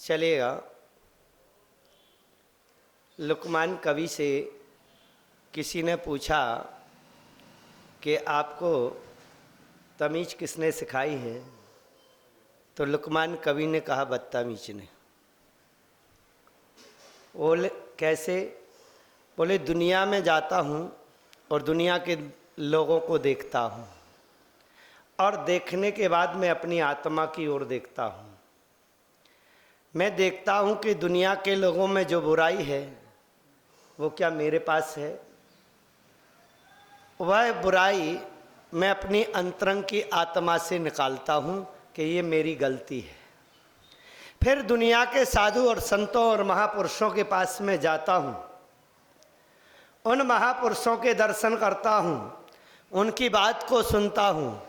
चलेगा। लुकमान कवि से किसी ने पूछा कि आपको तमीज़ किसने सिखाई है, तो लुकमान कवि ने कहा बदतमीज ने। बोले कैसे? बोले दुनिया में जाता हूँ और दुनिया के लोगों को देखता हूँ और देखने के बाद मैं अपनी आत्मा की ओर देखता हूँ। मैं देखता हूँ कि दुनिया के लोगों में जो बुराई है वो क्या मेरे पास है? वह बुराई मैं अपनी अंतरंग की आत्मा से निकालता हूँ कि ये मेरी गलती है। फिर दुनिया के साधु और संतों और महापुरुषों के पास में जाता हूँ, उन महापुरुषों के दर्शन करता हूँ, उनकी बात को सुनता हूँ,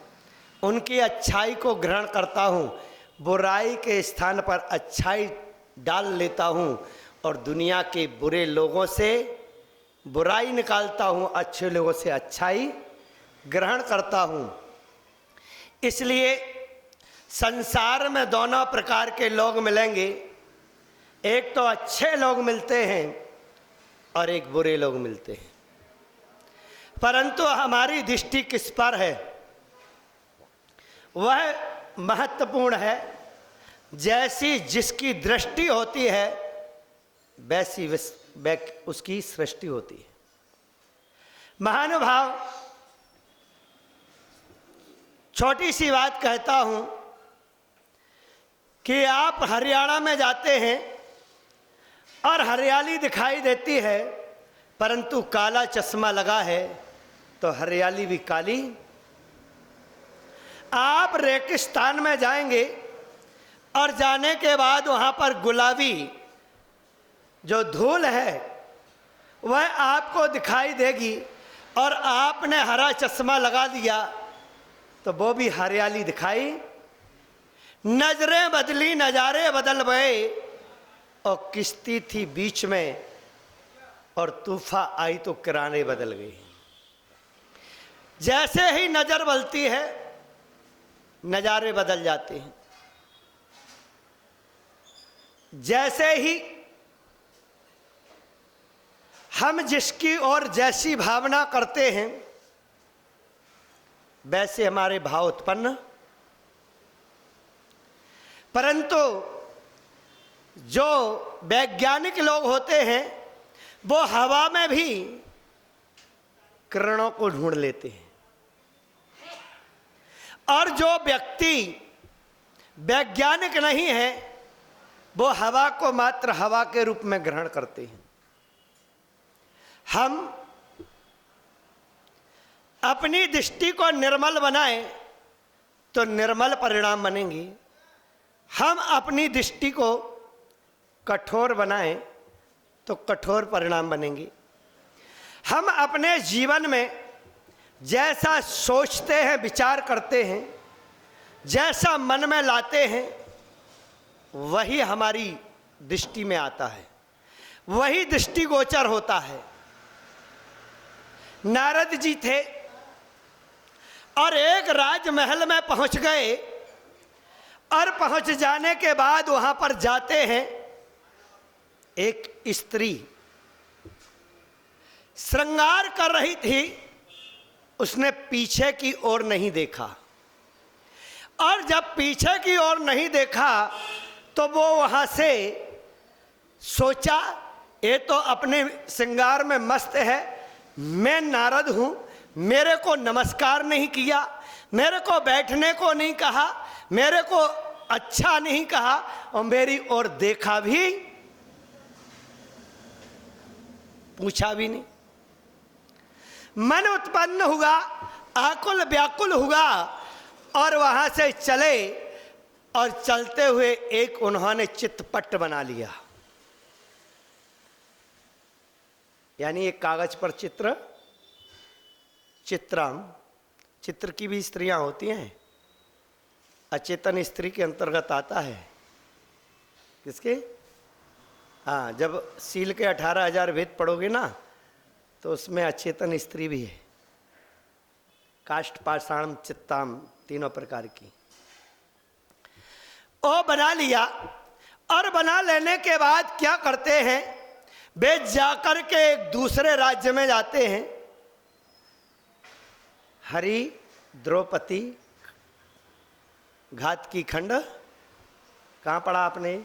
उनकी अच्छाई को ग्रहण करता हूँ, बुराई के स्थान पर अच्छाई डाल लेता हूँ और दुनिया के बुरे लोगों से बुराई निकालता हूँ, अच्छे लोगों से अच्छाई ग्रहण करता हूँ। इसलिए संसार में दोनों प्रकार के लोग मिलेंगे, एक तो अच्छे लोग मिलते हैं और एक बुरे लोग मिलते हैं। परंतु हमारी दृष्टि किस पर है वह महत्वपूर्ण है। जैसी जिसकी दृष्टि होती है वैसी उसकी सृष्टि होती है। महानुभाव, छोटी सी बात कहता हूं कि आप हरियाणा में जाते हैं और हरियाली दिखाई देती है, परंतु काला चश्मा लगा है तो हरियाली भी काली। आप रेगिस्तान में जाएंगे और जाने के बाद वहाँ पर गुलाबी जो धूल है वह आपको दिखाई देगी और आपने हरा चश्मा लगा दिया तो वो भी हरियाली दिखाई। नजरें बदली, नज़ारे बदल गए और किश्ती थी बीच में और तूफान आई तो किराने बदल गई। जैसे ही नज़र बदलती है नज़ारे बदल जाते हैं। जैसे ही हम जिसकी ओर जैसी भावना करते हैं वैसे हमारे भाव उत्पन्न। परंतु जो वैज्ञानिक लोग होते हैं वो हवा में भी किरणों को ढूंढ लेते हैं, और जो व्यक्ति वैज्ञानिक नहीं है वो हवा को मात्र हवा के रूप में ग्रहण करते हैं। हम अपनी दृष्टि को निर्मल बनाएं तो निर्मल परिणाम बनेंगे। हम अपनी दृष्टि को कठोर बनाएं तो कठोर परिणाम बनेंगे। हम अपने जीवन में जैसा सोचते हैं, विचार करते हैं, जैसा मन में लाते हैं वही हमारी दृष्टि में आता है, वही दृष्टिगोचर होता है। नारद जी थे और एक राजमहल में पहुंच गए और पहुंच जाने के बाद वहां पर जाते हैं, एक स्त्री श्रृंगार कर रही थी, उसने पीछे की ओर नहीं देखा, और जब पीछे की ओर नहीं देखा तो वो वहां से सोचा ये तो अपने श्रृंगार में मस्त है, मैं नारद हूं, मेरे को नमस्कार नहीं किया, मेरे को बैठने को नहीं कहा, मेरे को अच्छा नहीं कहा और मेरी ओर देखा भी, पूछा भी नहीं। मन उत्पन्न हुआ, आकुल व्याकुल हुआ और वहां से चले, और चलते हुए एक उन्होंने चित्रपट बना लिया। यानी एक कागज पर चित्र की भी स्त्रियां होती हैं, अचेतन स्त्री के अंतर्गत आता है। किसके? हाँ, जब सील के 18,000 वेद पढ़ोगे ना तो उसमें अचेतन स्त्री भी है, काष्ठ पाषाण चित्ताम, तीनों प्रकार की। ओ बना लिया और बना लेने के बाद क्या करते हैं, वे जाकर के एक दूसरे राज्य में जाते हैं। हरि द्रौपदी घात की खंड कहाँ पढ़ा आपने?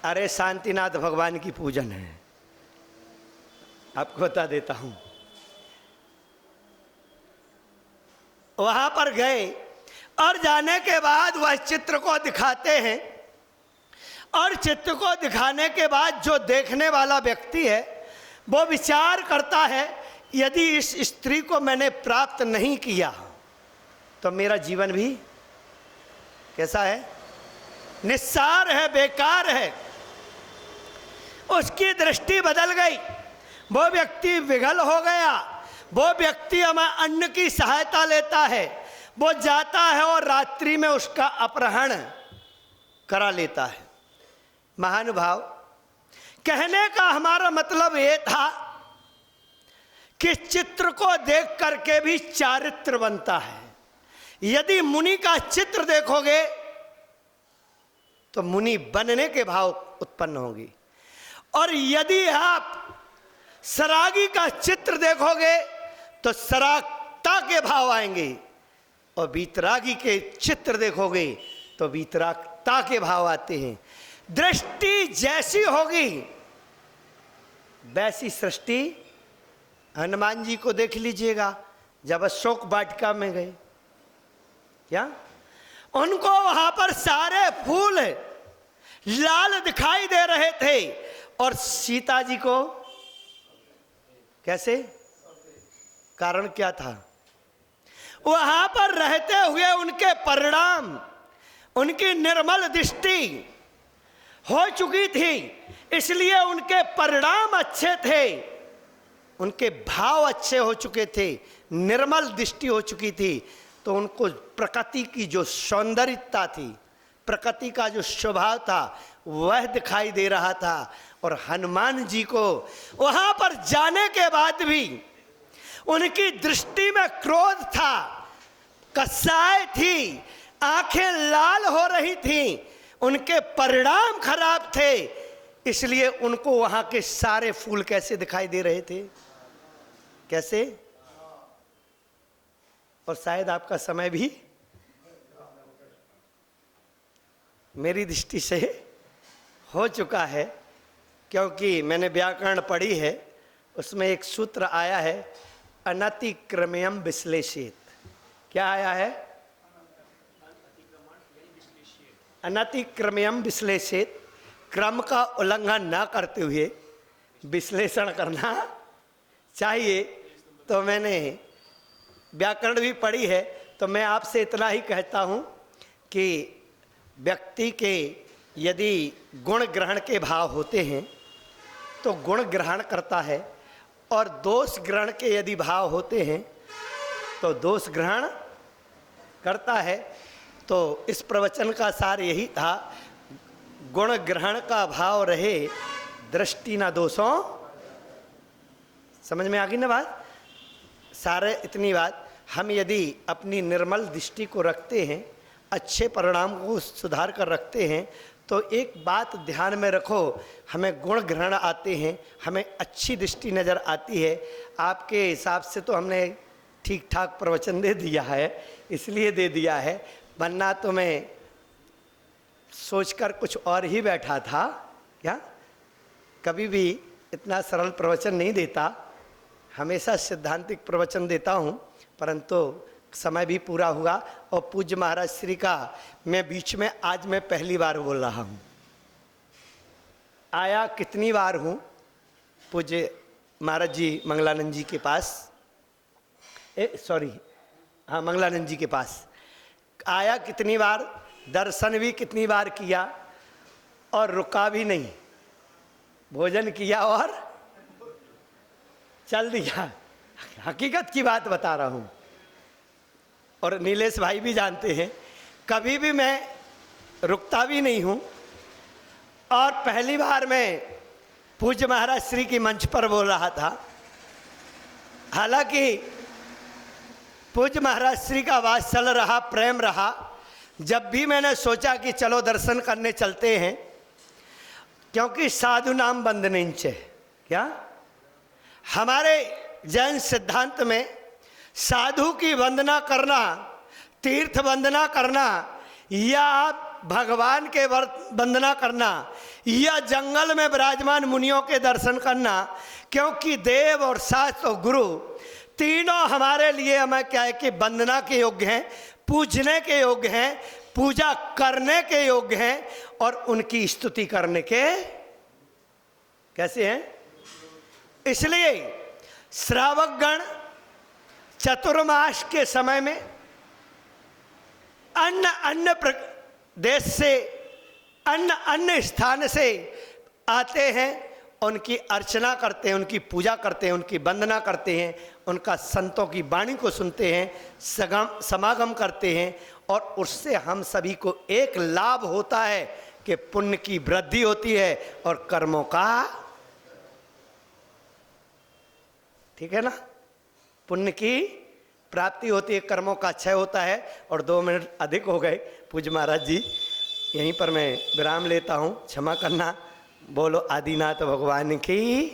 अरे शांतिनाथ भगवान की पूजन है, आपको बता देता हूं। वहां पर गए और जाने के बाद वह चित्र को दिखाते हैं, और चित्र को दिखाने के बाद जो देखने वाला व्यक्ति है वो विचार करता है, यदि इस स्त्री को मैंने प्राप्त नहीं किया तो मेरा जीवन भी कैसा है, निस्सार है, बेकार है। उसकी दृष्टि बदल गई, वो व्यक्ति विघल हो गया। वो व्यक्ति हमें अन्न की सहायता लेता है, वो जाता है और रात्रि में उसका अपहरण करा लेता है। महानुभाव, कहने का हमारा मतलब ये था कि चित्र को देख करके भी चारित्र बनता है। यदि मुनि का चित्र देखोगे तो मुनि बनने के भाव उत्पन्न होंगे, और यदि आप सरागी का चित्र देखोगे तो सरागता के भाव आएंगे, और वीतरागी के चित्र देखोगे तो वीतरागता के भाव आते हैं। दृष्टि जैसी होगी वैसी सृष्टि। हनुमान जी को देख लीजिएगा, जब अशोक वाटिका में गए, क्या उनको वहां पर सारे फूल लाल दिखाई दे रहे थे, और सीता जी को कैसे? कारण क्या था? वहां पर रहते हुए उनके परिणाम, उनकी निर्मल दृष्टि हो चुकी थी, इसलिए उनके परिणाम अच्छे थे, उनके भाव अच्छे हो चुके थे, निर्मल दृष्टि हो चुकी थी। तो उनको प्रकृति की जो सौंदर्यता थी, प्रकृति का जो स्वभाव था, वह दिखाई दे रहा था। और हनुमान जी को वहां पर जाने के बाद भी उनकी दृष्टि में क्रोध था, कसाय थी, आंखें लाल हो रही थी, उनके परिणाम खराब थे, इसलिए उनको वहां के सारे फूल कैसे दिखाई दे रहे थे? कैसे? और शायद आपका समय भी मेरी दृष्टि से हो चुका है, क्योंकि मैंने व्याकरण पढ़ी है, उसमें एक सूत्र आया है, अनतिक्रम्यम विश्लेषित। क्या आया है? अनतिक्रम्यम विश्लेषित, क्रम का उल्लंघन ना करते हुए विश्लेषण करना चाहिए। तो मैंने व्याकरण भी पढ़ी है, तो मैं आपसे इतना ही कहता हूँ कि व्यक्ति के यदि गुण ग्रहण के भाव होते हैं तो गुण ग्रहण करता है, और दोष ग्रहण के यदि भाव होते हैं तो दोष ग्रहण करता है। तो इस प्रवचन का सार यही था, गुण ग्रहण का भाव रहे, दृष्टि ना दोषों। समझ में आ गई ना बात? सारे इतनी बात, हम यदि अपनी निर्मल दृष्टि को रखते हैं, अच्छे परिणाम को सुधार कर रखते हैं, तो एक बात ध्यान में रखो, हमें गुण ग्रहण आते हैं, हमें अच्छी दृष्टि नज़र आती है। आपके हिसाब से तो हमने ठीक ठाक प्रवचन दे दिया है, इसलिए दे दिया है, वरना तो मैं सोचकर कुछ और ही बैठा था। क्या कभी भी इतना सरल प्रवचन नहीं देता, हमेशा सिद्धांतिक प्रवचन देता हूँ, परंतु समय भी पूरा हुआ। और पूज्य महाराज श्री का मैं बीच में आज मैं पहली बार बोल रहा हूँ। आया कितनी बार हूँ पूज्य महाराज जी मंगलानंद जी के पास, हाँ मंगलानंद जी के पास आया कितनी बार, दर्शन भी कितनी बार किया, और रुका भी नहीं, भोजन किया और चल दिया। हकीकत की बात बता रहा हूँ, और नीलेश भाई भी जानते हैं, कभी भी मैं रुकता भी नहीं हूँ। और पहली बार मैं पूज्य महाराज श्री की मंच पर बोल रहा था। हालांकि पूज्य महाराज श्री का वात्सल्य रहा, प्रेम रहा। जब भी मैंने सोचा कि चलो दर्शन करने चलते हैं, क्योंकि साधु नाम बंदनींच है। क्या हमारे जैन सिद्धांत में साधु की वंदना करना, तीर्थ वंदना करना, या भगवान के वंदना करना, या जंगल में विराजमान मुनियों के दर्शन करना, क्योंकि देव और शास्त्र और गुरु तीनों हमारे लिए हमें क्या है कि वंदना के योग्य हैं, पूजने के योग्य हैं, पूजा करने के योग्य हैं और उनकी स्तुति करने के कैसे हैं। इसलिए श्रावक गण चतुर्मास के समय में अन्य देश से, अन्य स्थान से आते हैं, उनकी अर्चना करते हैं, उनकी पूजा करते हैं, उनकी वंदना करते हैं, उनका संतों की वाणी को सुनते हैं, समागम करते हैं। और उससे हम सभी को एक लाभ होता है कि पुण्य की वृद्धि होती है और कर्मों का, ठीक है ना, पुण्य की प्राप्ति होती है, कर्मों का क्षय होता है। और 2 मिनट अधिक हो गए पूज्य महाराज जी, यहीं पर मैं विराम लेता हूँ, क्षमा करना। बोलो आदिनाथ भगवान की।